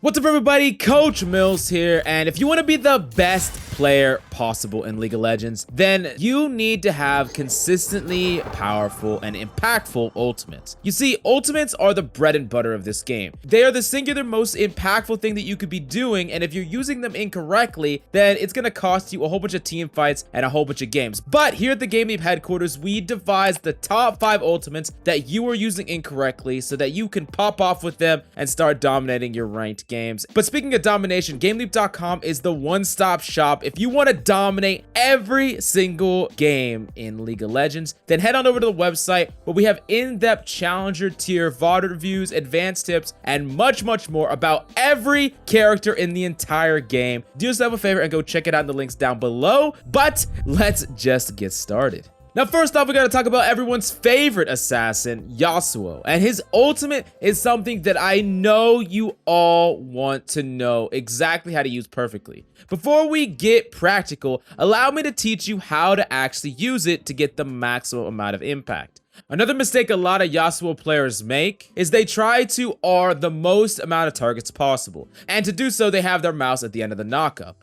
What's up, everybody? Coach Mills here, and if you want to be the best player possible in League of Legends, then you need to have consistently powerful and impactful ultimates. You see, ultimates are the bread and butter of this game. They are the singular most impactful thing that you could be doing, and if you're using them incorrectly, then it's going to cost you a whole bunch of team fights and a whole bunch of games. But here at the GameLeap headquarters, we devised the top 5 ultimates that you are using incorrectly so that you can pop off with them and start dominating your ranked games. But speaking of domination, GameLeap.com is the one-stop shop. If you want to dominate every single game in League of Legends, then head on over to the website where we have in-depth challenger tier VOD reviews, advanced tips, and much more about every character in the entire game. Do yourself a favor and go check it out in the links down below. But let's just get started. Now, first off, we gotta talk about everyone's favorite assassin, Yasuo. And his ultimate is something that I know you all want to know exactly how to use perfectly. Before we get practical, allow me to teach you how to actually use it to get the maximum amount of impact. Another mistake a lot of Yasuo players make is they try to R the most amount of targets possible. And to do so, they have their mouse at the end of the knockup.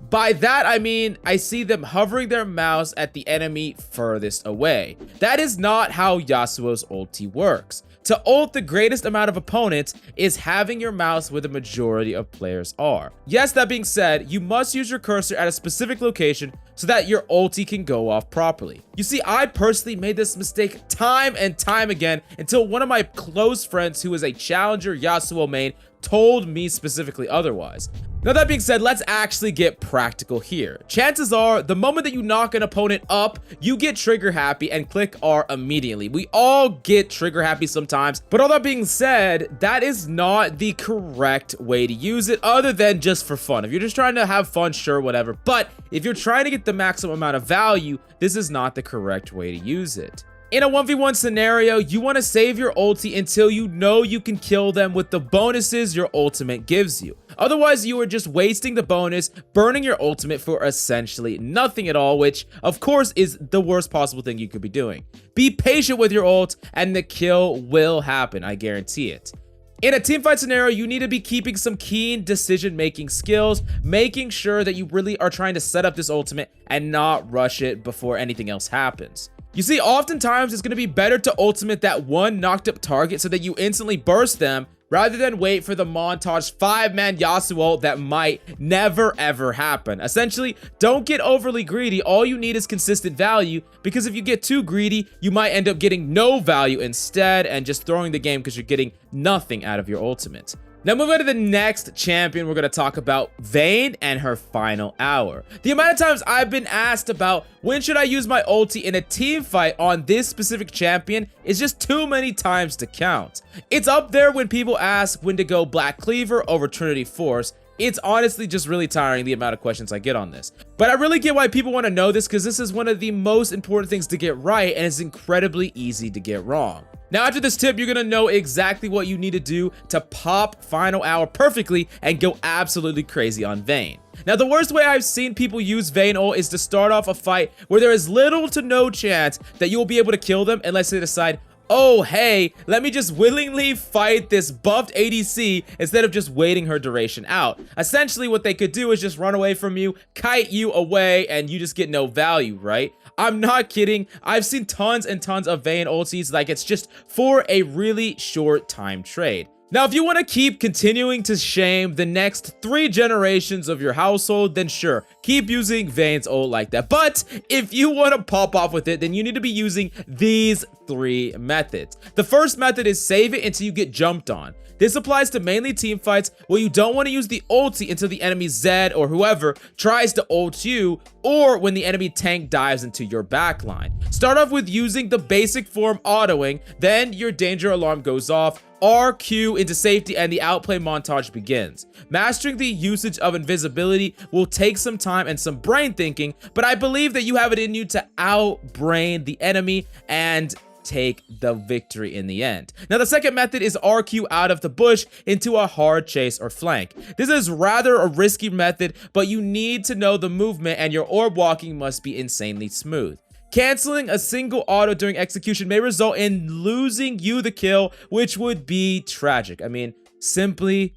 By that, I mean, I see them hovering their mouse at the enemy furthest away. That is not how Yasuo's ulti works. To ult the greatest amount of opponents is having your mouse where the majority of players are. Yes, that being said, you must use your cursor at a specific location so that your ulti can go off properly. You see, I personally made this mistake time and time again until one of my close friends who is a challenger Yasuo main told me specifically otherwise. Now, that being said, let's actually get practical here. Chances are, the moment that you knock an opponent up, you get trigger happy and click R immediately. We all get trigger happy sometimes, but all that being said, that is not the correct way to use it other than just for fun. If you're just trying to have fun, sure, whatever. But if you're trying to get the maximum amount of value, this is not the correct way to use it. In a 1v1 scenario, you want to save your ulti until you know you can kill them with the bonuses your ultimate gives you. Otherwise, you are just wasting the bonus, burning your ultimate for essentially nothing at all, which, of course, is the worst possible thing you could be doing. Be patient with your ult, and the kill will happen, I guarantee it. In a teamfight scenario, you need to be keeping some keen decision-making skills, making sure that you really are trying to set up this ultimate and not rush it before anything else happens. You see, oftentimes it's going to be better to ultimate that one knocked up target so that you instantly burst them rather than wait for the montage 5-man Yasuo that might never ever happen. Essentially, don't get overly greedy. All you need is consistent value, because if you get too greedy, you might end up getting no value instead and just throwing the game because you're getting nothing out of your ultimate. Now, moving on to the next champion, we're going to talk about Vayne and her final hour. The amount of times I've been asked about when should I use my ulti in a team fight on this specific champion is just too many times to count. It's up there when people ask when to go Black Cleaver over Trinity Force. It's honestly just really tiring, the amount of questions I get on this. But I really get why people want to know this, because this is one of the most important things to get right, and it's incredibly easy to get wrong. Now, after this tip, you're going to know exactly what you need to do to pop final hour perfectly and go absolutely crazy on Vayne. Now, the worst way I've seen people use Vayne ult is to start off a fight where there is little to no chance that you will be able to kill them unless they decide, oh, hey, let me just willingly fight this buffed ADC instead of just waiting her duration out. Essentially, what they could do is just run away from you, kite you away, and you just get no value, right? I'm not kidding. I've seen tons and tons of Vayne ultis like it's just for a really short time trade. Now, if you want to keep continuing to shame the next 3 generations of your household, then sure, keep using Vayne's ult like that. But if you want to pop off with it, then you need to be using these 3 methods. The first method is save it until you get jumped on. This applies to mainly team fights where you don't want to use the ulti until the enemy Zed or whoever tries to ult you, or when the enemy tank dives into your backline. Start off with using the basic form autoing, then your danger alarm goes off, RQ into safety, and the outplay montage begins. Mastering the usage of invisibility will take some time and some brain thinking, but I believe that you have it in you to outbrain the enemy and take the victory in the end. Now, the second method is RQ out of the bush into a hard chase or flank. This is rather a risky method, but you need to know the movement, and your orb walking must be insanely smooth. Canceling a single auto during execution may result in losing you the kill, which would be tragic. I mean, Simply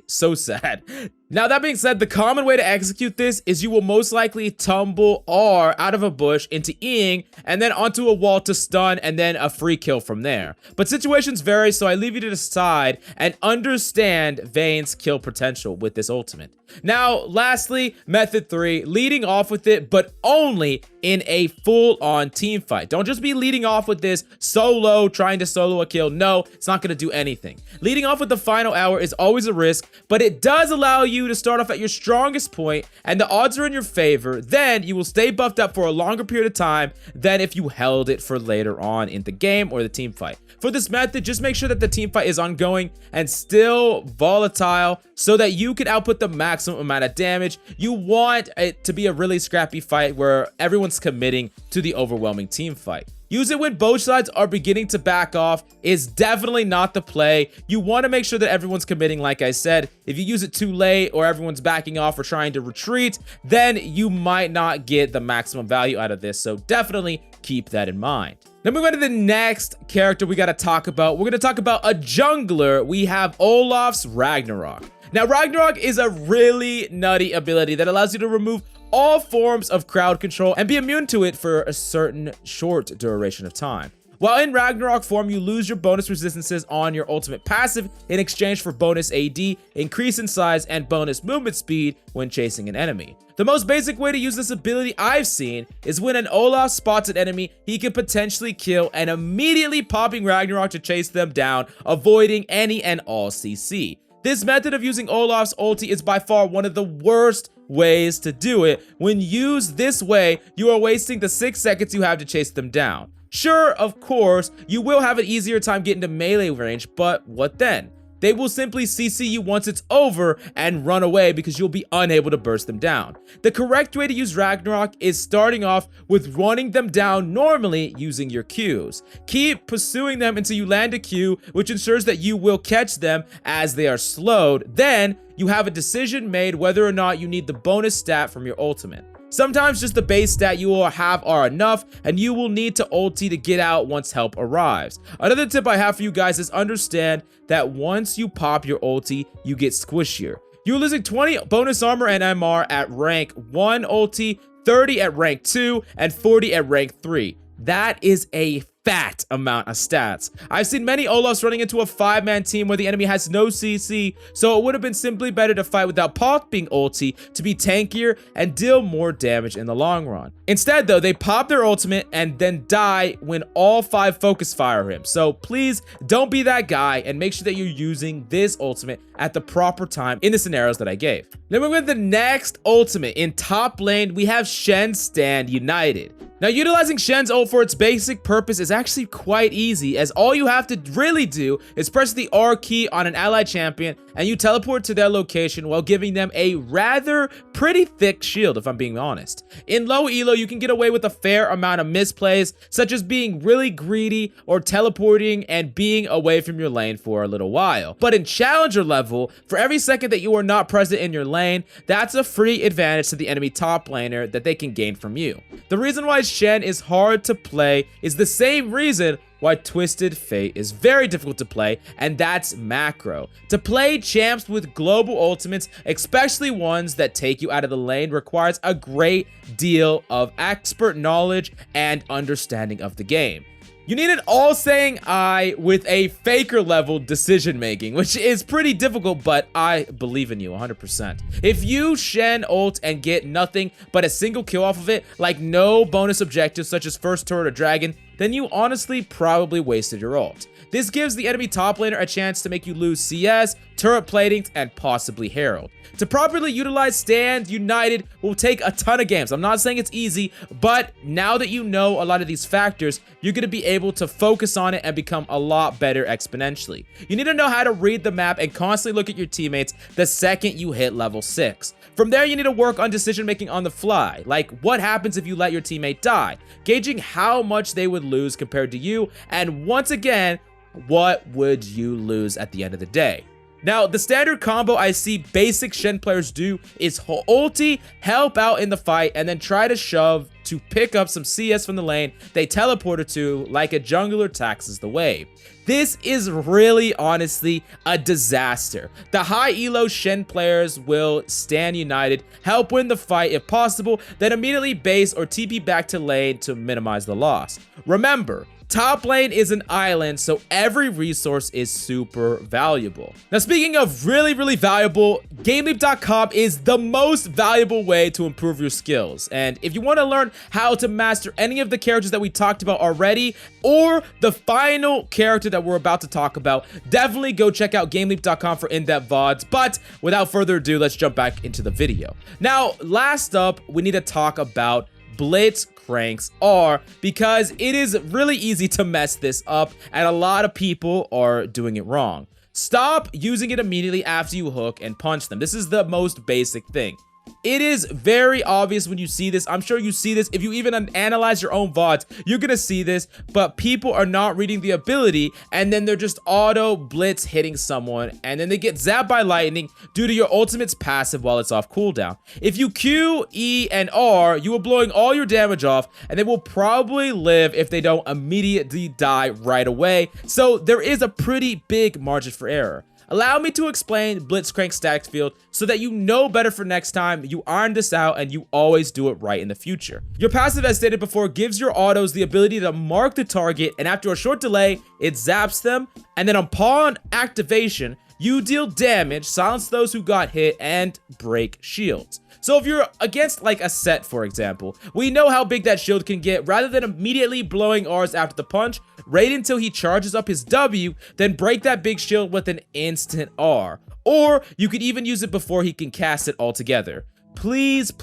so sad. Now, that being said, the common way to execute this is you will most likely tumble R out of a bush into Eing and then onto a wall to stun and then a free kill from there. But situations vary, so I leave you to decide and understand Vayne's kill potential with this ultimate. Now, lastly, method 3, leading off with it, but only in a full-on team fight. Don't just be leading off with this solo, trying to solo a kill. No, it's not going to do anything. Leading off with the final hour is always a risk, but it does allow you to start off at your strongest point, and the odds are in your favor. Then you will stay buffed up for a longer period of time than if you held it for later on in the game or the team fight. For this method, just make sure that the team fight is ongoing and still volatile so that you can output the maximum amount of damage. You want it to be a really scrappy fight where everyone's committing to the overwhelming team fight. Use it when both sides are beginning to back off is definitely not the play. You want to make sure that everyone's committing, like I said. If you use it too late or everyone's backing off or trying to retreat, then you might not get the maximum value out of this. So definitely keep that in mind. Now moving on to the next character we got to talk about. We're going to talk about a jungler. We have Olaf's Ragnarok. Now, Ragnarok is a really nutty ability that allows you to remove all forms of crowd control and be immune to it for a certain short duration of time. While in Ragnarok form, you lose your bonus resistances on your ultimate passive in exchange for bonus AD, increase in size, and bonus movement speed when chasing an enemy. The most basic way to use this ability I've seen is when an Olaf spots an enemy he can potentially kill and immediately popping Ragnarok to chase them down, avoiding any and all CC. This method of using Olaf's ulti is by far one of the worst ways to do it. When used this way, you are wasting the 6 seconds you have to chase them down. Sure, of course, you will have an easier time getting to melee range, but what then? They will simply CC you once it's over and run away because you'll be unable to burst them down. The correct way to use Ragnarok is starting off with running them down normally using your Qs. Keep pursuing them until you land a Q, which ensures that you will catch them as they are slowed. Then you have a decision made whether or not you need the bonus stat from your ultimate. Sometimes just the base stat you will have are enough, and you will need to ulti to get out once help arrives. Another tip I have for you guys is understand that once you pop your ulti, you get squishier. You're losing 20 bonus armor and MR at rank 1 ulti, 30 at rank 2, and 40 at rank 3. That is a fat amount of stats. I've seen many Olafs running into a 5-man team where the enemy has no CC, so it would have been simply better to fight without popping ulti to be tankier and deal more damage in the long run. Instead though, they pop their ultimate and then die when all 5 focus fire him. So please don't be that guy and make sure that you're using this ultimate at the proper time in the scenarios that I gave. Then we're with the next ultimate. In top lane, we have Shen stand United. Now, utilizing Shen's ult for its basic purpose is actually quite easy, as all you have to really do is press the R key on an allied champion and you teleport to their location while giving them a rather pretty thick shield, if I'm being honest. In low elo, you can get away with a fair amount of misplays, such as being really greedy or teleporting and being away from your lane for a little while. But in challenger level, for every second that you are not present in your lane, that's a free advantage to the enemy top laner that they can gain from you. The reason why Shen is hard to play is the same reason why Twisted Fate is very difficult to play, and that's macro. To play champs with global ultimates, especially ones that take you out of the lane, requires a great deal of expert knowledge and understanding of the game. You need an all-saying eye with a faker level decision making, which is pretty difficult, but I believe in you 100%. If you Shen ult and get nothing but a single kill off of it, like no bonus objectives such as first turret or dragon, then you honestly probably wasted your ult. This gives the enemy top laner a chance to make you lose CS, turret platings, and possibly Herald. To properly utilize Stand United will take a ton of games. I'm not saying it's easy, but now that you know a lot of these factors, you're going to be able to focus on it and become a lot better exponentially. You need to know how to read the map and constantly look at your teammates the second you hit level 6. From there, you need to work on decision making on the fly, like what happens if you let your teammate die, gauging how much they would lose compared to you, and once again, what would you lose at the end of the day? Now, the standard combo I see basic Shen players do is ulti, help out in the fight, and then try to shove to pick up some CS from the lane they teleported to like a jungler taxes the wave. This is really, honestly, a disaster. The high elo Shen players will stand united, help win the fight if possible, then immediately base or TP back to lane to minimize the loss. Remember, top lane is an island, so every resource is super valuable. Now, speaking of really valuable, GameLeap.com is the most valuable way to improve your skills. And if you want to learn how to master any of the characters that we talked about already, or the final character that we're about to talk about, definitely go check out GameLeap.com for in-depth VODs. But without further ado, let's jump back into the video. Now, last up, we need to talk about Blitzcrank's R, because it is really easy to mess this up and a lot of people are doing it wrong. Stop using it immediately after you hook and punch them. This is the most basic thing. It is very obvious when you see this. I'm sure you see this. If you even analyze your own VODs, you're going to see this. But people are not reading the ability, and then they're just auto blitz hitting someone, and then they get zapped by lightning due to your ultimate's passive while it's off cooldown. If you Q, E, and R, you are blowing all your damage off, and they will probably live if they don't immediately die right away. So there is a pretty big margin for error. Allow me to explain Blitzcrank stack field so that you know better for next time, you iron this out, and you always do it right in the future. Your passive, as stated before, gives your autos the ability to mark the target, and after a short delay, it zaps them, and then upon activation, you deal damage, silence those who got hit, and break shields. So if you're against like a set, for example, we know how big that shield can get. Rather than immediately blowing R's after the punch, wait until he charges up his W, then break that big shield with an instant R. Or you could even use it before he can cast it altogether. Please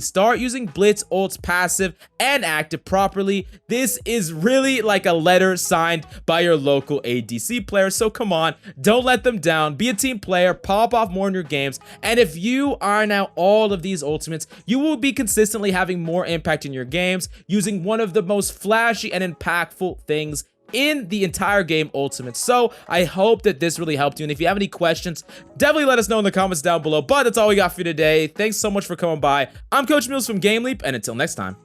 start using Blitz ults passive and active properly. This is really like a letter signed by your local ADC player, so come on, don't let them down. Be a team player, pop off more in your games, and if you iron out all of these ultimates, you will be consistently having more impact in your games using one of the most flashy and impactful things in the entire game, ultimate. So I hope that this really helped you, and if you have any questions, definitely let us know in the comments down below. But that's all we got for you today. Thanks so much for coming by. I'm Coach Mills from GameLeap, and until next time.